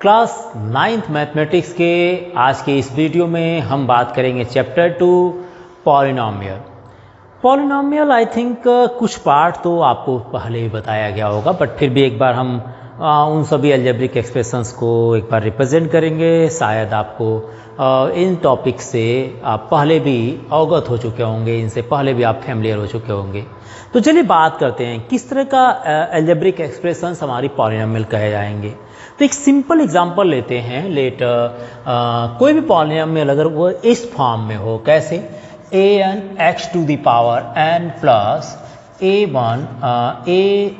Class 9th mathematics के आज के इस वीडियो में हम बात करेंगे chapter 2 polynomial. Polynomial I think कुछ पार्ट तो आपको पहले ही बताया गया होगा, बट फिर भी एक बार हम उन सभी अलजेब्रिक एक्सप्रेशंस को एक बार रिप्रेजेंट करेंगे। शायद आपको इन टॉपिक से आप पहले भी अवगत हो चुके होंगे, इनसे पहले भी आप फैमिलियर हो चुके होंगे। तो चलिए बात करते हैं किस तरह का अलजेब्रिक एक्सप्रेशंस हमारी पॉलिनोमियल कहे जाएंगे। तो एक सिंपल एग्जांपल लेते हैं। कोई भी पॉलिनोमियल अगर वो इस फॉर्म में हो, कैसे an x to the power n plus a1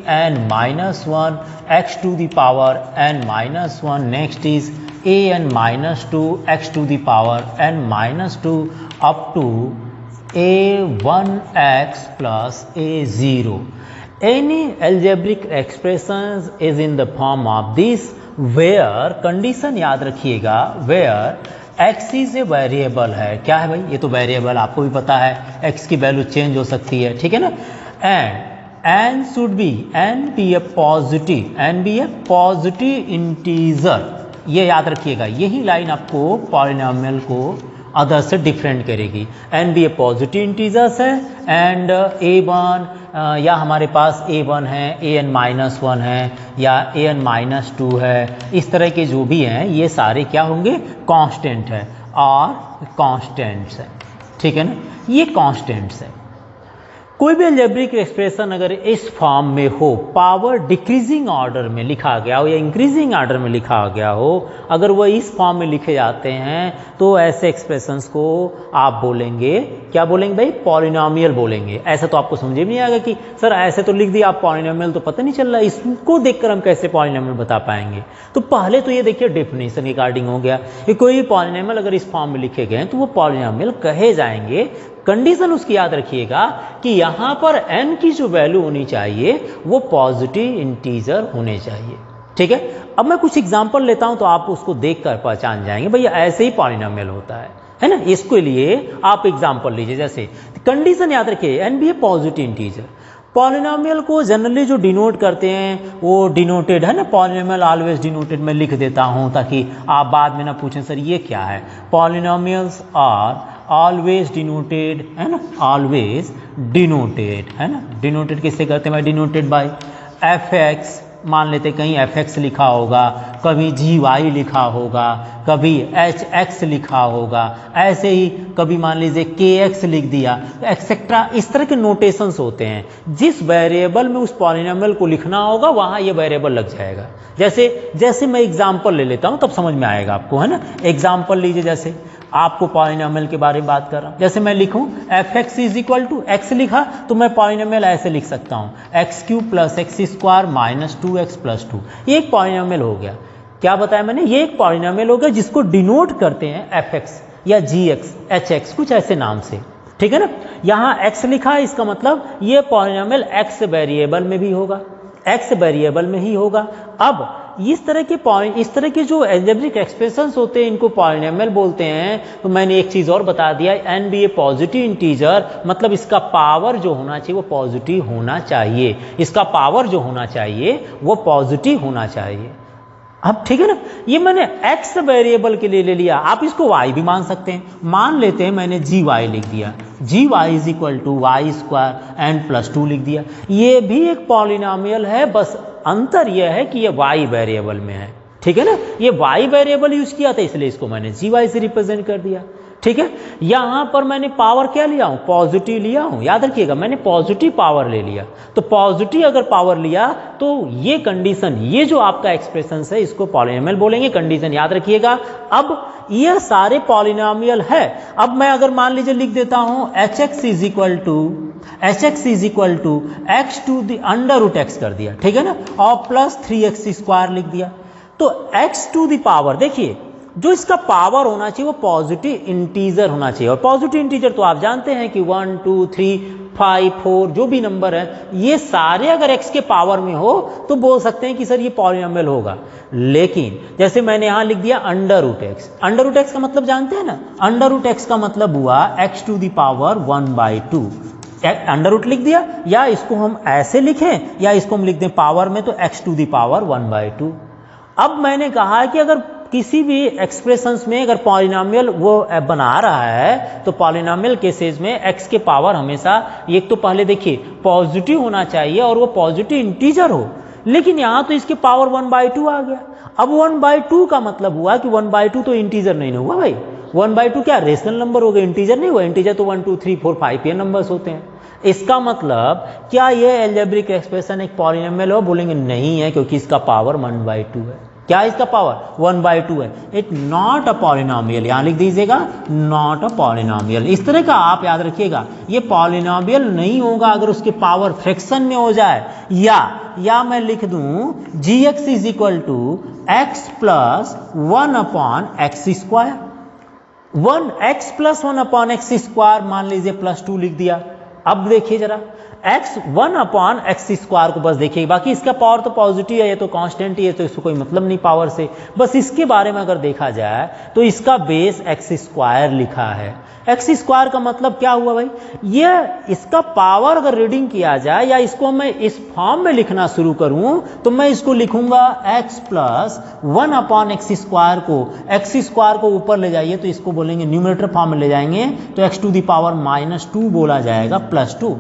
an minus 1 x to the power n minus 1, next is an minus 2 x to the power n minus 2 up to a1x plus a0. Any algebraic expressions is in the form of this where condition याद रखिएगा, where x is a variable है। क्या है भाई? ये तो variable आपको भी पता है, x की वैल्यू चेंज हो सकती है, ठीक है ना। and should be n be a positive integer। ये याद रखिएगा, यही लाइन आपको पॉलिनोमियल को अदर से डिफरेंट करेगी। n भी ए पॉजिटिव इंटीजर्स है एंड a1 या हमारे पास a1 है, an माइनस 1 है या an माइनस 2 है, इस तरह के जो भी हैं ये सारे क्या होंगे? कांस्टेंट है और कांस्टेंट्स है, ठीक है ना। ये कांस्टेंट्स है। कोई भी अलजेब्रिक एक्सप्रेशन अगर इस फॉर्म में हो, पावर डिक्रीजिंग ऑर्डर में लिखा गया हो या इंक्रीजिंग ऑर्डर में लिखा गया हो, अगर वो इस फॉर्म में लिखे जाते हैं तो ऐसे एक्सप्रेशंस को आप बोलेंगे, क्या बोलेंगे भाई? पॉलिनोमियल बोलेंगे। ऐसा तो आपको समझ में नहीं आएगा कि सर ऐसे तो लिख दिया आप पॉलिनोमियल, तो पता नहीं चल रहा, इसको देखकर हम कैसे पॉलिनोमियल बता पाएंगे। तो पहले तो ये देखिए डेफिनेशन रिगार्डिंग हो गया कि कोई पॉलिनोमियल अगर इस फॉर्म में लिखे गए तो वो पॉलिनोमियल कहे जाएंगे। कंडीशन उसकी याद रखिएगा कि यहाँ पर n की जो वैल्यू होनी चाहिए वो पॉजिटिव इंटीजर होने चाहिए, ठीक है। अब मैं कुछ एग्जांपल लेता हूं तो आप उसको देखकर पहचान जाएंगे भैया ऐसे ही पॉलिनोमियल होता है ना। इसके लिए आप एग्जांपल लीजिए, जैसे कंडीशन याद रखिए n भी है पॉजिटिव इंटीजर। पॉलिनोमियल को जनरली जो डिनोट करते हैं वो डिनोटेड है ना, पॉलिनोमियल ऑलवेज डिनोटेड मैं लिख देता हूं ताकि आप बाद में ना पूछें सर ये क्या है। पॉलिनोमियल्स आर ऑलवेज डिनोटेड, है ना, ऑलवेज डिनोटेड, है ना। डिनोटेड किससे करते हैं भाई? Denoted by fx। मान लेते कहीं fx लिखा होगा, कभी gy लिखा होगा, कभी hx लिखा होगा, ऐसे ही कभी मान लीजिए kx लिख दिया, एक्सेट्रा। इस तरह के नोटेशंस होते हैं। जिस वेरिएबल में उस पॉलिनोमियल को लिखना होगा वहाँ ये वेरिएबल लग जाएगा। जैसे मैं एग्जांपल ले लेता हूँ तब समझ में आएगा आपको, है ना। एग्जांपल लीजिए, जैसे आपको पॉलिनोमियल के बारे में बात कर रहा हूँ। जैसे मैं लिखूं fx is equal to x लिखा तो मैं पॉलिनोमियल ऐसे लिख सकता हूँ x cube plus x square minus 2x plus 2। ये एक पॉलिनोमियल हो गया। क्या बताया मैंने? ये एक पॉलिनोमियल हो गया जिसको डिनोट करते हैं fx या gx, hx, कुछ ऐसे नाम से, ठीक है ना। यहाँ x लिखा है, इसका मतलब ये पॉलिनोमियल x वेरिएबल में भी होगा, x वेरिएबल में ही होगा। अब इस तरह के जो अलजेब्रिक एक्सप्रेशंस होते हैं इनको पॉलिनोमियल बोलते हैं। तो मैंने एक चीज़ और बता दिया, n भी ए पॉजिटिव इंटीजर, मतलब इसका पावर जो होना चाहिए वो पॉजिटिव होना चाहिए, इसका पावर जो होना चाहिए वो पॉजिटिव होना चाहिए। अब ठीक है ना, ये मैंने x वेरिएबल के लिए ले लिया, आप इसको y भी मान सकते हैं। मान लेते हैं मैंने gy लिख दिया, gy is equal to y square n plus 2 लिख दिया। ये भी एक पॉलिनोमियल है, बस अंतर यह है कि ये y वेरिएबल में है, ठीक है ना। ये y वेरिएबल यूज किया था इसलिए इसको मैंने gy से रिप्रेजेंट कर दिया, ठीक है। यहाँ पर मैंने पावर क्या लिया हूँ? पॉजिटिव लिया हूँ। याद रखिएगा मैंने पॉजिटिव पावर ले लिया। तो पॉजिटिव अगर पावर लिया तो ये कंडीशन, ये जो आपका एक्सप्रेशन है इसको पॉलिनोमियल बोलेंगे। कंडीशन याद रखिएगा। अब ये सारे पॉलिनोमियल है। अब मैं अगर मान लीजिए लिख देता हूँ hx is equal to x to the under root x कर दिया, ठीक है ना, और प्लस 3x स्क्वायर लिख दिया। तो x टू द पावर, देखिए जो इसका पावर होना चाहिए वो पॉजिटिव इंटीजर होना चाहिए। और पॉजिटिव इंटीजर तो आप जानते हैं कि 1 2 3 5 4 जो भी नंबर है ये सारे अगर x के पावर में हो तो बोल सकते हैं कि सर ये पॉलिनोमियल होगा। लेकिन जैसे मैंने यहाँ लिख दिया under root x, under root x का मतलब जानते हैं ना, अंडर रूट एक्स का मतलब हुआ x to the power 1/2। Under root लिख दिया, या इसको हम ऐसे लिखें या इसको हम लिख दें पावर में तो x टू द पावर 1/2। अब मैंने कहा कि अगर किसी भी एक्सप्रेशंस में अगर पॉलिनॉमियल वो बना रहा है तो पॉलिनॉमियल केसेस में एक्स के पावर हमेशा, एक तो पहले देखिए पॉजिटिव होना चाहिए और वो पॉजिटिव इंटीजर हो, लेकिन यहाँ तो इसके पावर 1/2 आ गया। अब 1/2 का मतलब हुआ कि 1/2 तो इंटीजर नहीं हुआ भाई, 1/2 क्या रेशनल नंबर हो गया, इंटीजर नहीं हुआ। इंटीजर तो 1 2 3 4 5 ये नंबर्स होते हैं। इसका मतलब क्या ये अलजेब्रिक एक्सप्रेशन एक पॉलिनॉमियल हो? बोलेंगे नहीं है, क्योंकि इसका पावर 1/2 है। क्या इसका पावर 1/2 है, इट नॉट अ पॉलिनॉमियल। यहां लिख दीजिएगा नॉट अ पॉलिनॉमियल। इस तरह का आप याद रखिएगा, ये पॉलिनॉमियल नहीं होगा अगर उसके पावर फ्रैक्शन में हो जाए, या मैं लिख दूं gx is equal to x plus 1/x²। 1x plus 1/x², मान लीजिए +2 लिख दिया। अब देखिए जरा x 1/x² को बस देखिए, बाकी इसका पावर तो पॉजिटिव है, ये तो कांस्टेंट ही है, तो इसको कोई मतलब नहीं पावर से। बस इसके बारे में अगर देखा जाए तो इसका बेस x² लिखा है। x² का मतलब क्या हुआ भाई, ये इसका पावर अगर रीडिंग किया जाए या इसको मैं इस फॉर्म में लिखना शुरू करूं तो मैं इसको लिखूंगा x प्लस 1/x² को, x² को ऊपर ले जाइए तो इसको बोलेंगे न्यूमरेटर फॉर्म में ले जाएंगे तो x⁻⁻² बोला जाएगा +2।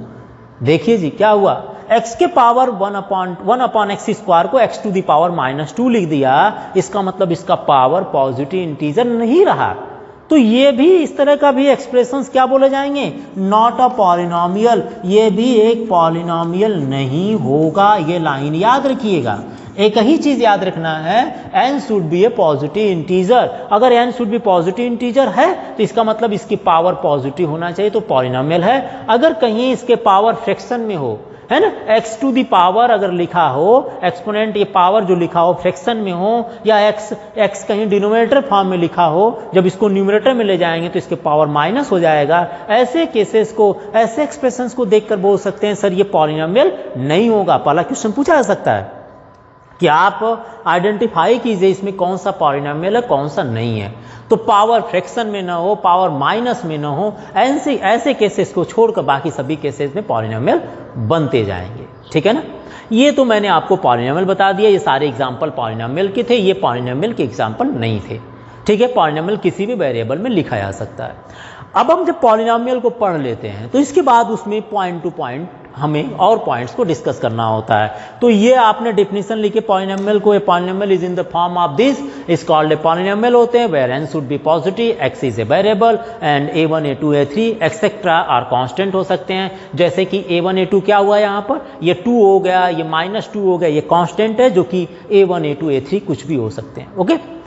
देखिए जी क्या हुआ, x के पावर 1/x² को x⁻⁻² लिख दिया, इसका मतलब इसका पावर पॉजिटिव इंटीजर नहीं रहा। तो ये भी इस तरह का भी एक्सप्रेशंस क्या बोले जाएंगे, नॉट अ पॉलिनॉमियल। ये भी एक पॉलिनॉमियल नहीं होगा, ये लाइन याद रखिएगा। एक ही चीज याद रखना है, n should B A positive integer. अगर n should be positive integer है तो इसका मतलब इसकी पावर पॉजिटिव होना चाहिए, तो पॉलिनॉमियल है। अगर कहीं इसके पावर फ्रैक्शन में हो, है ना, x⁻ अगर लिखा हो, एक्सपोनेंट ये पावर जो लिखा हो फ्रैक्शन में हो, या x कहीं डिनोमिनेटर फॉर्म में लिखा हो, जब इसको न्यूमरेटर में ले जाएंगे तो इसके पावर माइनस हो जाएगा। ऐसे केसेस को, ऐसे एक्सप्रेशंस को देखकर बोल सकते हैं सर ये पॉलिनॉमियल नहीं होगा। पहला क्वेश्चन पूछा जा सकता है कि आप आइडेंटिफाई कीजिए इसमें कौन सा पॉलिनॉमियल है कौन सा नहीं है। तो पावर फ्रैक्शन में ना हो, पावर माइनस में ना हो, ऐसे केसेस को छोड़कर बाकी सभी केसेस में पॉलिनॉमियल बनते जाएंगे। ठीक है ना, ये तो मैंने आपको पॉलिनॉमियल बता दिया। ये सारे एग्जांपल पॉलिनॉमियल के थे, ये पॉलिनॉमियल के एग्जांपल नहीं थे। ठीक है, पॉलिनॉमियल किसी भी वेरिएबल में लिखा जा सकता है। अब हम जब पॉलिनॉमियल को पढ़ लेते हैं तो इसके बाद उसमें पॉइंट टू पॉइंट हमें और पॉइंट्स को डिस्कस करना होता है। तो ये आपने डेफिनेशन लिखे पॉलिनॉमियल को, a polynomial is in the form of this is called a polynomial होते हैं where n should be positive, x is a variable and a1 a2 a3 etcetera are constant हो सकते हैं। जैसे कि a1 a2 क्या हुआ यहाँ पर, ये 2 हो गया, ये -2 हो गया, ये कांस्टेंट है जो कि a1 a2 a3 कुछ भी हो सकते हैं। ओके,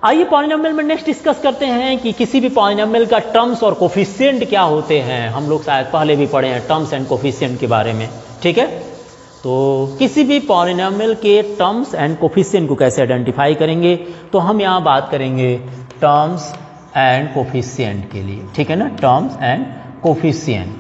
आइए पॉलिनॉमियल में नेक्स्ट डिस्कस करते हैं कि किसी भी पॉलिनॉमियल का टर्म्स और कोफिशिएंट क्या होते हैं। हम लोग शायद पहले भी पढ़े हैं टर्म्स एंड कोफिशिएंट के बारे में। ठीक है, तो किसी भी पॉलिनॉमियल के टर्म्स एंड कोफिशिएंट को कैसे आइडेंटिफाई करेंगे, तो हम यहाँ बात करेंगे टर्म्स एंड कोफिशिएंट के लिए। ठीक है ना, टर्म्स एंड कोफिशिएंट।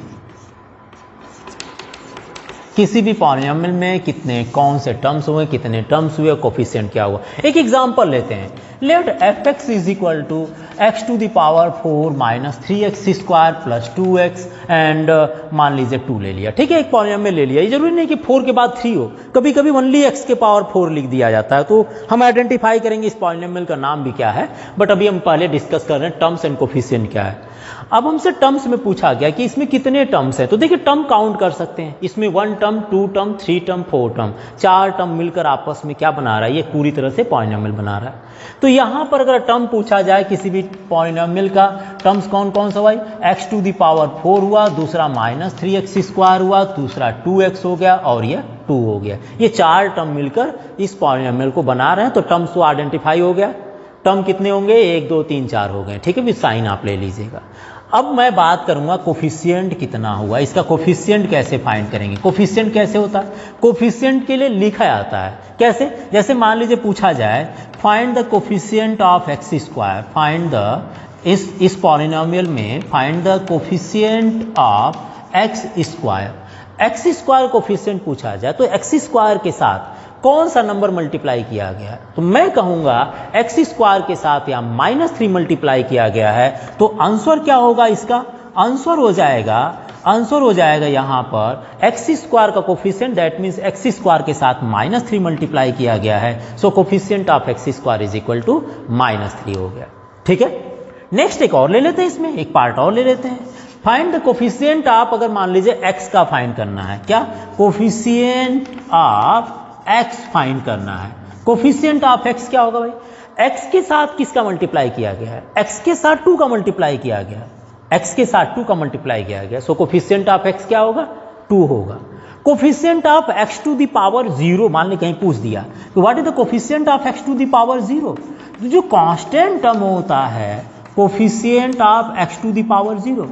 किसी भी पॉलिनॉमियल में कितने कौन से टर्म्स हुए, कितने टर्म्स हुए, कोफिशिएंट क्या हुआ। एक एग्जांपल लेते हैं, let fx is equal to x⁻4 - 3x² + 2x and मान लीजिए 2 ले लिया। ठीक है, एक पॉलिनॉमियल ले लिया। ये जरूरी नहीं कि 4 के बाद 3 हो, कभी कभी ओनली x के पावर 4 लिख दिया जाता है। तो हम आइडेंटिफाई करेंगे इस पॉलिनॉमियल का नाम भी क्या है, बट अभी हम पहले डिस्कस कर रहे हैं टर्म्स एंड कोफिशिएंट क्या है। अब हमसे टर्म्स में पूछा गया कि इसमें कितने टर्म्स हैं, तो देखिए टर्म काउंट कर सकते हैं। इसमें 1 term, 2 term, 3 term, 4 term, 4 term मिलकर आपस में क्या बना रहा है, ये पूरी तरह से पॉलिनॉमियल बना रहा है। तो यहाँ पर अगर टर्म पूछा जाए किसी भी पॉलिनॉमियल का, टर्म्स कौन कौन सा भाई, x⁻4 हुआ, दूसरा -3x² हुआ, दूसरा 2x हो गया और ये 2 हो गया। ये 4 टर्म मिलकर इस पॉलिनॉमियल को बना रहे हैं। तो टर्म्स तो आइडेंटिफाई हो गया। टर्म कितने होंगे, 1 2 3 4 हो गए। ठीक है, भी साइन आप ले लीजिएगा। अब मैं बात करूंगा कोफिशिएंट कितना हुआ, इसका कोफिशिएंट कैसे फाइंड करेंगे। कोफिशिएंट कैसे होता है, कोफिशिएंट के लिए लिखा जाता है कैसे, जैसे मान लीजिए पूछा जाए find the coefficient of x², find the इस पॉलिनॉमियल में find the coefficient of x²। Coefficient पूछा जाए तो x² के साथ कौन सा नंबर मल्टीप्लाई किया गया है, तो मैं कहूंगा x² के साथ या -3 मल्टीप्लाई किया गया है। तो आंसर क्या होगा, इसका आंसर हो जाएगा आंसर हो जाएगा यहाँ पर एक्स स्क्वायर का coefficient, that means X square के साथ -3 मल्टीप्लाई किया गया है, so coefficient of X square is equal to -3 हो गया। ठीक है, नेक्स्ट एक और ले लेते हैं, इसमें एक पार्ट और ले लेते हैं। फाइंड द कोफिशिएंट ऑफ, अगर मान लीजिए एक्स का फाइंड करना है, क्या कोफिशिएंट ऑफ एक्स फाइंड करना है। कोफिशिएंट ऑफ एक्स क्या होगा भाई, एक्स के साथ किसका मल्टीप्लाई किया गया है, एक्स के साथ 2 का मल्टीप्लाई किया गया, एक्स के साथ 2 का मल्टीप्लाई किया गया, सो कोफिशिएंट ऑफ एक्स क्या होगा, 2 होगा। Coefficient of x to the power 0, मान ली कहीं पूछ दिया तो what is the coefficient of x to the power 0, तो जो कांस्टेंट टर्म होता है coefficient of x to the power 0,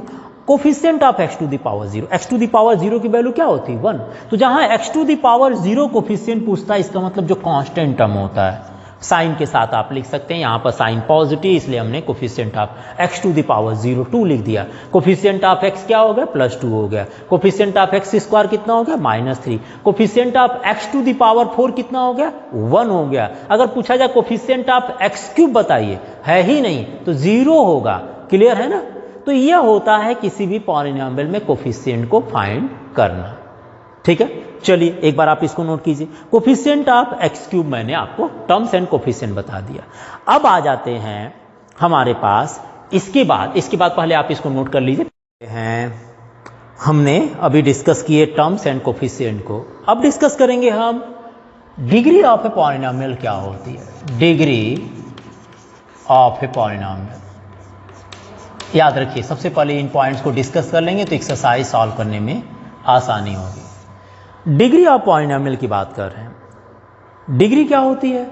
coefficient of x to the power 0, x to the power 0 की वैल्यू क्या होती है 1, तो जहां x to the power 0 coefficient पूछता है, इसका मतलब जो कांस्टेंट टर्म होता है, साइन के साथ आप लिख सकते हैं, यहाँ पर साइन पॉजिटिव, इसलिए हमने coefficient of x to the power 0 2 लिख दिया। कोफिशिएंट ऑफ एक्स क्या हो गया, +2 हो गया। कोफिशिएंट ऑफ एक्स स्क्वायर कितना हो गया, -3। Coefficient of x to the power 4 कितना हो गया, 1 हो गया। अगर पूछा जाए कोफिशिएंट ऑफ एक्स क्यूब बताइए, है ही नहीं, तो 0 होगा। क्लियर है ना, तो यह होता है किसी भी पॉलिनॉमियल में कोफिशिएंट को फाइंड करना। ठीक है, चलिए एक बार आप इसको नोट कीजिए, कोफिशिएंट ऑफ एक्स क्यूब मैंने आपको टर्म्स एंड कोफिशिएंट बता दिया। अब आ जाते हैं हमारे पास, इसके बाद पहले आप इसको नोट कर लीजिए हैं, हमने अभी डिस्कस किए टर्म्स एंड कोफिशिएंट को, अब डिस्कस करेंगे हम डिग्री ऑफ ए पॉलिनॉमियल क्या होती है। डिग्री ऑफ ए पॉलिनॉमियल, याद रखिए सबसे पहले इन पॉइंट्स को डिस्कस कर लेंगे तो एक्सरसाइज सॉल्व करने में आसानी होगी। डिग्री ऑफ पॉलिनॉमियल की बात कर रहे हैं। डिग्री क्या होती है,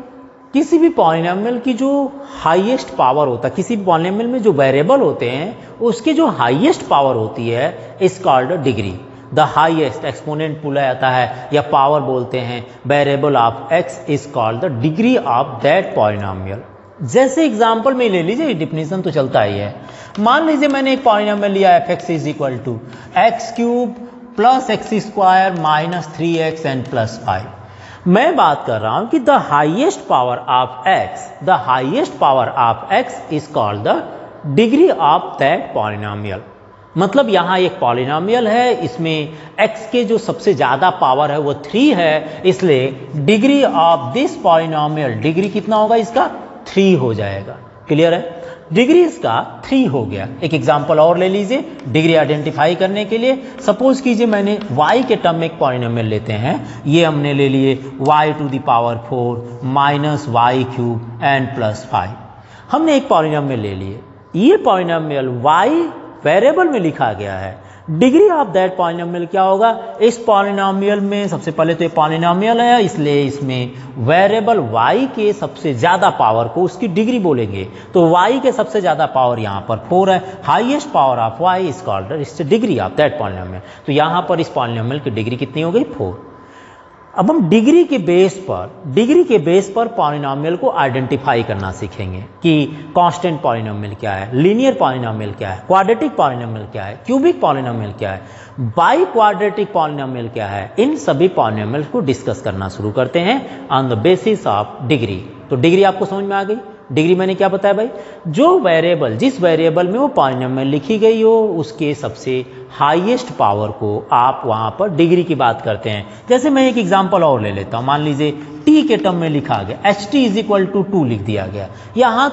किसी भी पॉलिनॉमियल की जो हाईएस्ट पावर होता है, किसी भी पॉलिनॉमियल में जो वेरिएबल होते हैं उसकी जो हाईएस्ट पावर होती है is called degree. The highest exponent बोला जाता है या पावर बोलते हैं, variable of x is called the degree of that polynomial. जैसे एग्जांपल में ले लीजिए, डिफिनेशन तो चलता ही है। मान लीजिए मैंने एक पॉलिनॉमियल लिया f x is equal to x cube plus x square -3x and +5। मैं बात कर रहा हूं कि the highest power of x, the highest power of x is called the degree of that polynomial. मतलब यहां एक पॉलिनॉमियल है, इसमें x के जो सबसे ज्यादा पावर है वो 3 है, इसलिए degree of this polynomial, degree कितना होगा इसका, 3 हो जाएगा। क्लियर है, डिग्री इसका 3 हो गया। एक एग्जांपल और ले लीजिए डिग्री आइडेंटिफाई करने के लिए। सपोज कीजिए मैंने y के टर्म में एक पॉलिनॉमियल लेते हैं, ये हमने ले लिए y to the power 4 -y³ and +5। हमने एक पॉलिनॉमियल ले लिए, ये पॉलिनॉमियल y वेरिएबल में लिखा गया है। डिग्री ऑफ दैट पॉलिनॉमियल क्या होगा, इस पॉलिनॉमियल में सबसे पहले तो ये पॉलिनॉमियल है, इसलिए इसमें वेरिएबल y के सबसे ज्यादा पावर को उसकी डिग्री बोलेंगे। तो y के सबसे ज्यादा पावर यहाँ पर 4 है, highest power of y is called its degree of that polynomial. तो यहाँ पर इस पॉलिनॉमियल की डिग्री कितनी हो गई, 4। अब हम डिग्री के बेस पर पॉलिनॉमियल को आइडेंटिफाई करना सीखेंगे कि कांस्टेंट पॉलिनॉमियल क्या है, लीनियर पॉलिनॉमियल क्या है, क्वाड्रेटिक पॉलिनॉमियल क्या है, क्यूबिक पॉलिनॉमियल क्या है, बाई क्वाड्रेटिक पॉलिनॉमियल क्या है। इन सभी पॉलिनॉमियल को डिस्कस करना शुरू करते हैं on the basis of degree. तो डिग्री आपको समझ में आ गई। डिग्री मैंने क्या बताया भाई, जो वेरिएबल, जिस वेरिएबल में वो पॉलिनॉमियल लिखी गई हो उसके सबसे हाईएस्ट पावर को आप वहां पर डिग्री की बात करते हैं। जैसे मैं एक एग्जांपल और ले लेता हूं, मान लीजिए t के टर्म में लिखा गया ht इज इक्वल टू 2 लिख दिया गया। यहाँ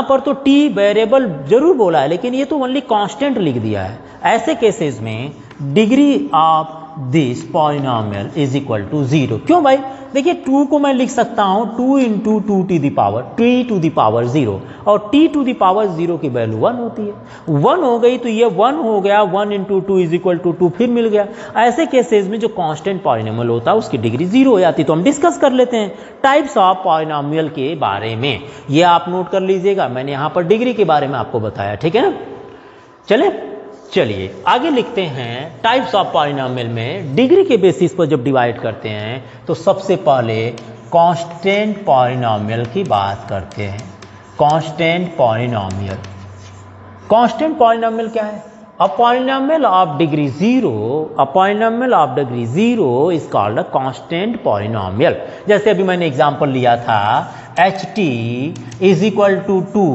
पर तो t वेरिएबल जरूर बोला है, लेकिन ये तो ओनली कांस्टेंट लिख दिया है। ऐसे केसेस में degree of this polynomial is equal to 0। क्यों भाई, देखिए 2 को मैं लिख सकता हूं 2 into 2 to the power t to the power 0, और t टू द पावर 0 की वैल्यू 1 होती है। 1 हो गई तो ये 1 हो गया, 1 इंटू 2 इज इक्वल टू 2 फिर मिल गया। ऐसे केसेस में जो कांस्टेंट पॉलिनॉमियल होता है उसकी डिग्री 0 हो जाती है। तो हम डिस्कस कर लेते हैं टाइप्स ऑफ पॉलिनॉमियल के बारे में। ये आप नोट कर लीजिएगा, मैंने यहां पर डिग्री के बारे में आपको बताया, ठीक है ना। चलिए आगे लिखते हैं। टाइप्स ऑफ पॉलिनॉमियल में डिग्री के बेसिस पर जब डिवाइड करते हैं तो सबसे पहले कांस्टेंट पॉलिनॉमियल की बात करते हैं। कांस्टेंट पॉलिनॉमियल क्या है, a polynomial of degree 0 is called a constant polynomial. जैसे अभी मैंने एग्जांपल लिया था h t is equal to 2,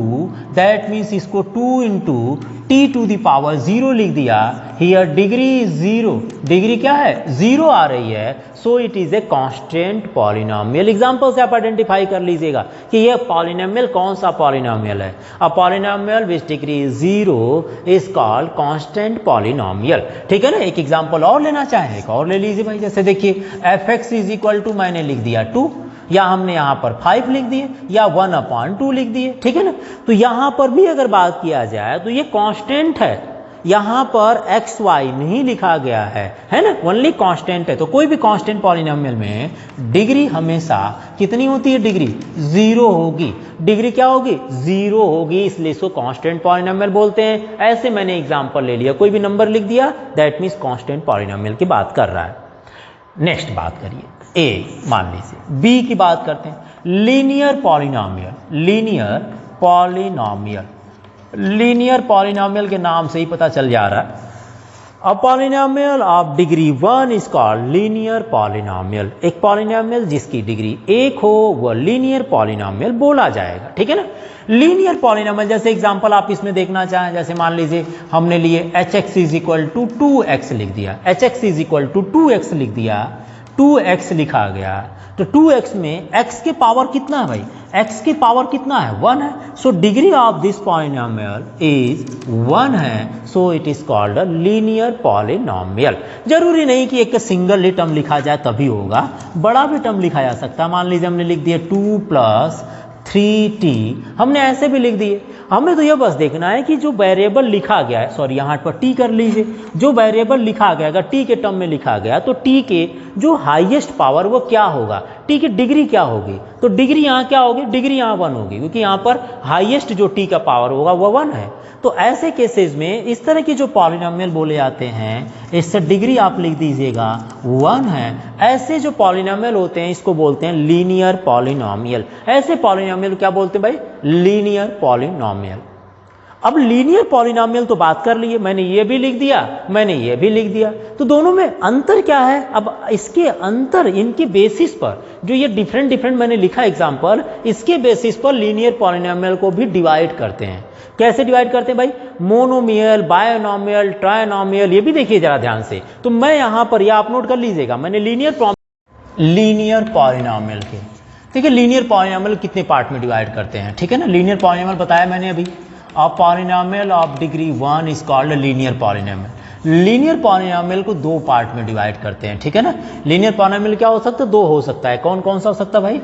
that means इसको 2 into t to the power 0 लिख दिया। हियर डिग्री इज 0, डिग्री क्या है 0 आ रही है, so it is a constant polynomial. Example से आप आइडेंटिफाई कर लीजिएगा कि यह पॉलिनोमियल कौन सा पॉलिनोमियल है। A polynomial which degree is 0 is called constant polynomial. ठीक है ना। एक एग्जांपल और लेना चाहें, एक और ले लीजिए भाई। जैसे देखिए f x is equal to मैंने लिख दिया 2, या हमने यहाँ पर 5 लिख दिए, या 1/2 लिख दिए। ठीक है ना। तो यहाँ पर भी अगर बात किया जाए तो ये कांस्टेंट है, यहाँ पर एक्स वाई नहीं लिखा गया है ना, ओनली कांस्टेंट है। तो कोई भी कांस्टेंट पॉलिनोमियल में डिग्री हमेशा कितनी होती है, डिग्री 0 होगी। डिग्री क्या होगी 0 होगी, इसलिए इसको कांस्टेंट पॉलिनोमियल बोलते हैं। ऐसे मैंने एग्जांपल ले लिया, कोई भी नंबर लिख दिया, दैट मीन्स कांस्टेंट पॉलिनोमियल की बात कर रहा है। नेक्स्ट बात करिए, ए मान लीजिए। बी की बात करते हैं, linear polynomial. Linear polynomial, linear polynomial के नाम से ही पता चल जा रहा है। अ polynomial of degree 1 is called linear polynomial. एक पॉलिनोमियल जिसकी डिग्री 1 हो वह लीनियर पॉलिनोमियल बोला जाएगा। ठीक है ना। लीनियर पॉलिनोमियल जैसे एग्जांपल आप इसमें देखना चाहें, जैसे मान लीजिए हमने लिए h x is equal to 2x लिख दिया, h x is equal to 2x लिख दिया, 2x लिखा गया। तो 2x में x के पावर कितना है भाई, x के पावर कितना है 1 है। So degree of this polynomial is 1 है, so it is called a linear polynomial. जरूरी नहीं कि एक सिंगल ही टर्म लिखा जाए तभी होगा, बड़ा भी टर्म लिखा जा सकता है। मान लीजिए हमने लिख दिया 2 + 3t, हमने ऐसे भी लिख दिए। हमें तो यह बस देखना है कि जो वेरिएबल लिखा गया है, सॉरी यहाँ पर t कर लीजिए, जो वेरिएबल लिखा गया अगर t के टर्म में लिखा गया तो t के जो हाईएस्ट पावर वो क्या होगा, t की डिग्री क्या होगी। तो डिग्री यहाँ क्या होगी, डिग्री यहाँ 1 होगी, क्योंकि यहाँ पर हाईएस्ट जो t का पावर होगा वो 1 है। तो ऐसे केसेस में इस तरह के जो पॉलिनोमियल बोले जाते हैं, इससे डिग्री आप लिख दीजिएगा 1 है। ऐसे जो पॉलिनोमियल होते हैं इसको बोलते हैं लीनियर पॉलिनोमियल। ऐसे पॉलिनोमियल क्या बोलते हैं भाई, लीनियर पॉलिनोमियल। अब लीनियर पॉलिनोमियल तो बात कर लिए, मैंने ये भी लिख दिया, मैंने ये भी लिख दिया, तो दोनों में अंतर क्या है। अब इसके अंतर इनके बेसिस पर जो ये डिफरेंट मैंने लिखा एग्जांपल, इसके बेसिस पर लीनियर पॉलिनोमियल को भी डिवाइड करते हैं। कैसे डिवाइड करते हैं भाई, मोनोमियल, बायनोमियल, ट्रायनोमियल, ये भी देखिए जरा ध्यान से। तो मैं यहाँ पर ये आप नोट कर लीजिएगा, मैंने लीनियर पॉलिनोमियल के, ठीक है, लीनियर पॉलिनोमियल कितने पार्ट में डिवाइड करते हैं। ठीक है ना। लीनियर पॉलिनोमियल बताया मैंने अभी, अ polynomial of degree 1 is called linear polynomial. Linear polynomial को 2 पार्ट में डिवाइड करते हैं। ठीक है ना। लीनियर पॉलिनोमियल क्या हो सकता है, 2 हो सकता है। कौन कौन सा हो सकता है भाई,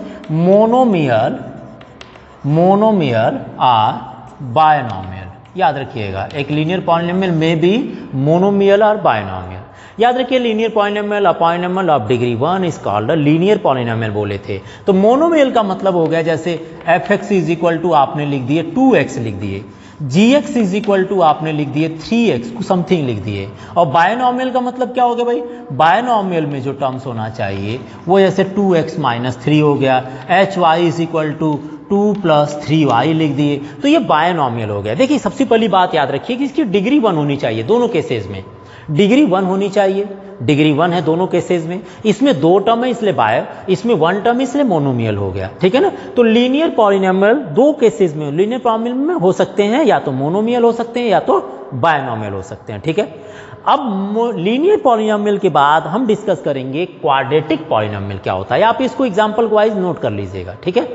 मोनोमियल और बायनोमियल। याद रखिएगा, एक लीनियर पॉलिनोमियल में भी मोनोमियल और बायनोमियल। याद रखिए linear polynomial a polynomial of degree 1 is called a linear polynomial बोले थे। तो मोनोमियल का मतलब हो गया जैसे f x is equal to आपने लिख दिए 2x लिख दिए, g x is equal to आपने लिख दिए 3x समथिंग लिख दिए। और बायनोमियल का मतलब क्या हो गया भाई, बायनोमियल में जो टर्म्स होना चाहिए वो जैसे 2x - 3 हो गया, h y is equal to 2 + 3y लिख दिए। तो ये बायनोमियल हो गया। देखिए सबसे पहली बात याद रखिए कि इसकी डिग्री 1 होनी चाहिए, दोनों केसेस में डिग्री 1 होनी चाहिए। डिग्री 1 है दोनों केसेस में। इसमें 2 टर्म है इसलिए बाय, इसमें 1 टर्म इसलिए मोनोमियल हो गया। ठीक है ना। तो लीनियर पॉलिनोमियल 2 केसेस में लीनियर पॉलिनोमियल में हो सकते हैं, या तो मोनोमियल हो सकते हैं या तो बायनोमियल हो सकते हैं। ठीक है। अब लीनियर पॉलिनोमियल के बाद हम डिस्कस करेंगे क्वाड्रेटिक पॉलिनोमियल क्या होता है। आप इसको एग्जाम्पल वाइज नोट कर लीजिएगा। ठीक है।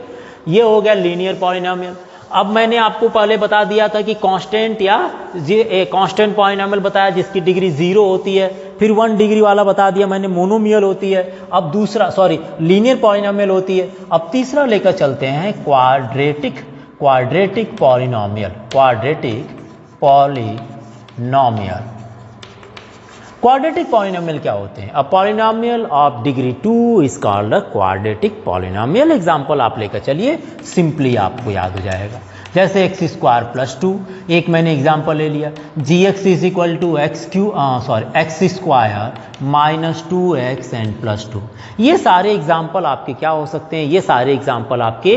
ये हो गया लीनियर पॉलिनोमियल। अब मैंने आपको पहले बता दिया था कि कांस्टेंट या कांस्टेंट पॉलिनोमियल बताया जिसकी डिग्री 0 होती है, फिर 1 डिग्री वाला बता दिया मैंने मोनोमियल होती है, अब दूसरा लीनियर पॉलिनोमियल होती है। अब तीसरा लेकर चलते हैं क्वाड्रेटिक पॉलिनोमियल। क्वाड्रेटिक पॉलिनोमियल क्या होते हैं, अ polynomial of degree 2 is called a quadratic polynomial. Example आप लेकर चलिए, सिंपली आपको याद हो जाएगा। जैसे x² + 2, एक मैंने एग्जांपल ले लिया, gx is equal to x² - 2x n + 2। ये सारे एग्जांपल आपके क्या हो सकते हैं, ये सारे एग्जांपल आपके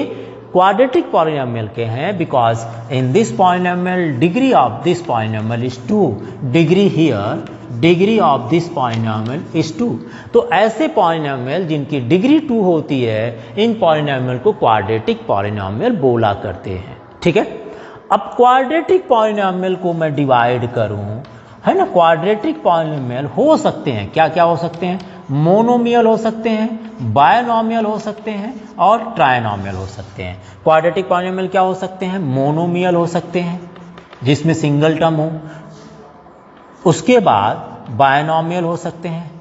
क्वाड्रेटिक पॉलिनोमियल के हैं because in this polynomial degree of this polynomial is 2, degree here degree of this polynomial is 2। तो ऐसे पॉलिनोमियल जिनकी डिग्री 2 होती है, इन पॉलिनोमियल को क्वाड्रेटिक पॉलिनोमियल बोला करते हैं। ठीक है, अब क्वाड्रेटिक पॉलिनोमियल को मैं डिवाइड करूं, है ना, क्वाड्रेटिक पॉलिनोमियल हो सकते हैं, क्या क्या हो सकते हैं, मोनोमियल हो सकते हैं, बायनोमियल हो सकते हैं और ट्राइनोमियल हो सकते हैं। क्वाड्रेटिक पॉलिनोमियल क्या हो सकते हैं, मोनोमियल हो सकते हैं जिसमें सिंगल टर्म हो, उसके बाद बायनोमियल हो सकते हैं,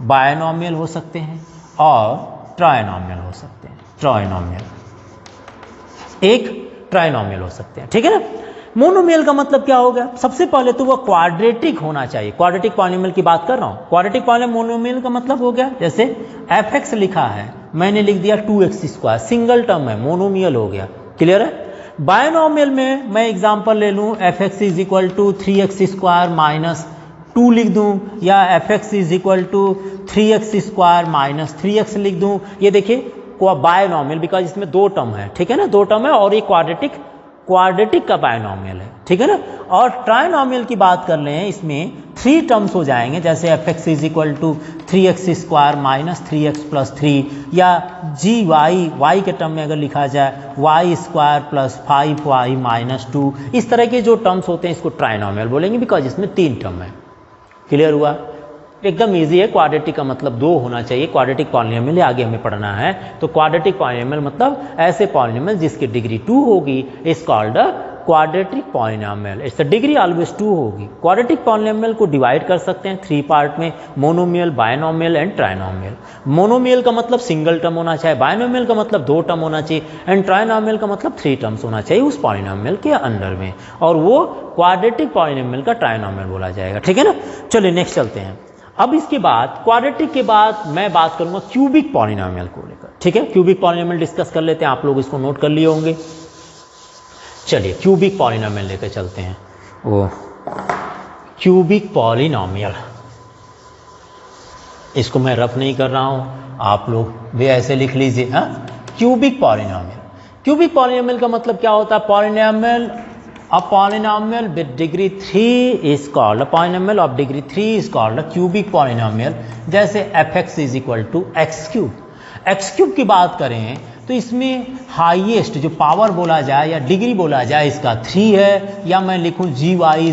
बायनोमियल हो सकते हैं और ट्राइनोमियल हो सकते हैं, ट्राइनोमियल, एक ट्राइनोमियल हो सकते हैं। ठीक है ना। मोनोमियल का मतलब क्या हो गया, सबसे पहले तो वह क्वाड्रेटिक होना चाहिए। क्वाड्रेटिक पॉलिनोमियल की बात कर रहा हूं। क्वाड्रेटिक पॉलिनोमियल मोनोमियल का मतलब हो गया, जैसे fx लिखा है, मैंने लिख दिया 2x², सिंगल टर्म है, मोनोमियल हो गया। क्लियर है। बायनोमियल में मैं एग्जांपल ले लूं, fx = 3x² - 2 लिख दूं, या fx = 3x² - 3x लिख दूं। ये देखिए बायनोमियल, बिकॉज इसमें दो टर्म है। ठीक है ना, दो टर्म है और ये क्वाड्रेटिक का बायनोमियल है। ठीक है ना। और ट्राइनोमियल की बात कर लें, इसमें 3 टर्म्स हो जाएंगे, जैसे fx = 3x² - 3x + 3, या y के टर्म में अगर लिखा जाए y² + 5y - 2, इस तरह के जो टर्म्स होते हैं इसको ट्राइनोमियल बोलेंगे, बिकॉज इसमें 3 टर्म है। क्लियर हुआ। एकदम इजी है। क्वाड्रेटिक का मतलब 2 होना चाहिए। क्वाड्रेटिक पॉलिनोमियल आगे हमें पढ़ना है। तो क्वाड्रेटिक पॉलिनोमियल मतलब ऐसे पॉलिनोमियल जिसकी डिग्री 2 होगी, is called a quadratic polynomial. It's degree always 2 होगी। क्वाड्रेटिक पॉलिनोमियल को डिवाइड कर सकते हैं 3 पार्ट में, monomial, binomial and trinomial. Monomial का मतलब सिंगल टर्म होना चाहिए, बायनोमियल का मतलब 2 टर्म होना चाहिए एंड ट्राइनोमियल का मतलब 3 टर्म्स होना चाहिए उस पॉलिनोमियल के अंडर में, और वो क्वाड्रेटिक पॉलिनोमियल का ट्राइनोमियल बोला जाएगा। ठीक है ना। चलिए नेक्स्ट चलते हैं। अब इसके बाद क्वाड्रेटिक के बाद मैं बात करूंगा क्यूबिक पॉलिनोमियल को लेकर। ठीक है, क्यूबिक पॉलिनोमियल डिस्कस कर लेते हैं। आप लोग इसको नोट कर लिए होंगे। चलिए क्यूबिक पॉलिनोमियल लेकर चलते हैं। वो क्यूबिक पॉलिनोमियल, इसको मैं रफ नहीं कर रहा हूं, आप लोग भी ऐसे लिख लीजिए। हाँ, क्यूबिक पॉलिनोमियल। क्यूबिक पॉलिनोमियल का मतलब क्या होता है, polynomial A polynomial with degree 3 is called a polynomial of degree 3 is called a cubic polynomial। जैसे fx = x³। x³ की बात करें तो इसमें हाईएस्ट जो पावर बोला जाए या डिग्री बोला जाए इसका 3 है, या मैं लिखूं gy = y³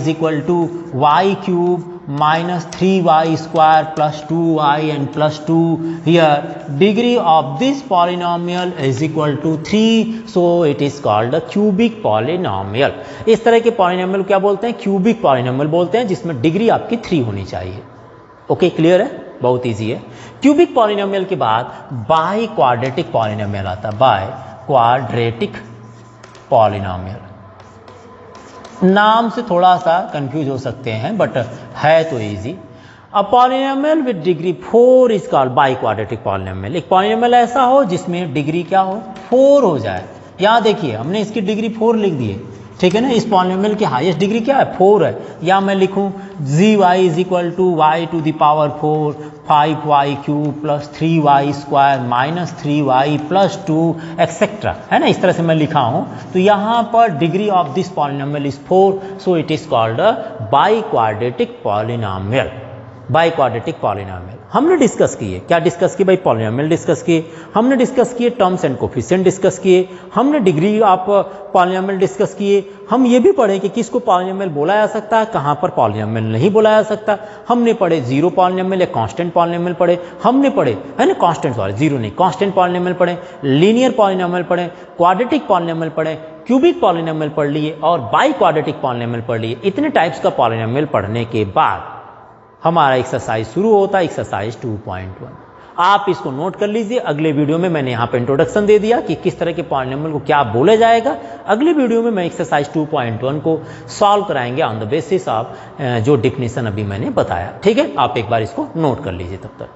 - 3y² + 2y and +2। Here degree of this polynomial is equal to 3, so it is called a cubic polynomial। इस तरह के पॉलिनोमियल क्या बोलते हैं, क्यूबिक पॉलिनोमियल बोलते हैं, जिसमें डिग्री आपकी 3 होनी चाहिए। ओके, क्लियर है, बहुत इजी है। क्यूबिक पॉलिनोमियल के बाद बाई क्वाड्रेटिक पॉलिनोमियल आता है। बाई क्वाड्रेटिक पॉलिनोमियल, नाम से थोड़ा सा कंफ्यूज हो सकते हैं बट है तो easy. A polynomial with degree 4 is called by quadratic polynomial. एक पॉलिनोमियल ऐसा हो जिसमें डिग्री क्या हो, 4 हो जाए। यहाँ देखिए हमने इसकी डिग्री 4 लिख दी है। ठीक है ना। इस पॉलिनोमियल की हाईएस्ट डिग्री क्या है, 4 है। या मैं लिखूं gy = y⁴ 5y³ + 3y² - 3y + 2 etcetera, है ना। इस तरह से मैं लिखा हूं। तो यहां पर degree of this polynomial is 4, so it is called a by quadratic polynomial. By quadratic polynomial हमने डिस्कस किए, क्या डिस्कस किए भाई, पॉलिनोमियल डिस्कस किए, हमने डिस्कस किए टर्म्स एंड कोफिशिएंट डिस्कस किए, हमने डिग्री ऑफ पॉलिनोमियल डिस्कस किए, हम ये भी पढ़े कि किसको पॉलिनोमियल बोला जा सकता है, कहाँ पर पॉलिनोमियल नहीं बोला जा सकता। हमने पढ़े जीरो पॉलिनोमियल या कांस्टेंट पॉलिनोमियल पढ़े, हमने पढ़े, है ना, कांस्टेंट सॉरी जीरो नहीं, कांस्टेंट पॉलिनोमियल पढ़े, लीनियर पॉलिनोमियल पढ़े, क्वाड्रेटिक पॉलिनोमियल पढ़े, क्यूबिक पॉलिनोमियल पढ़ लिए और बाई क्वाड्रेटिक पॉलिनोमियल पढ़ लिए। इतने टाइप्स का पॉलिनोमियल पढ़ने के बाद हमारा एक्सरसाइज शुरू होता है, एक्सरसाइज 2.1। आप इसको नोट कर लीजिए। अगले वीडियो में मैंने यहाँ पे इंट्रोडक्शन दे दिया कि किस तरह के पॉलिनोमियल को क्या बोला जाएगा। अगले वीडियो में मैं एक्सरसाइज 2.1 को सॉल्व कराएंगे ऑन द बेसिस ऑफ जो डिफिनेशन अभी मैंने बताया। ठीक है, आप एक बार इसको नोट कर लीजिए तब तक।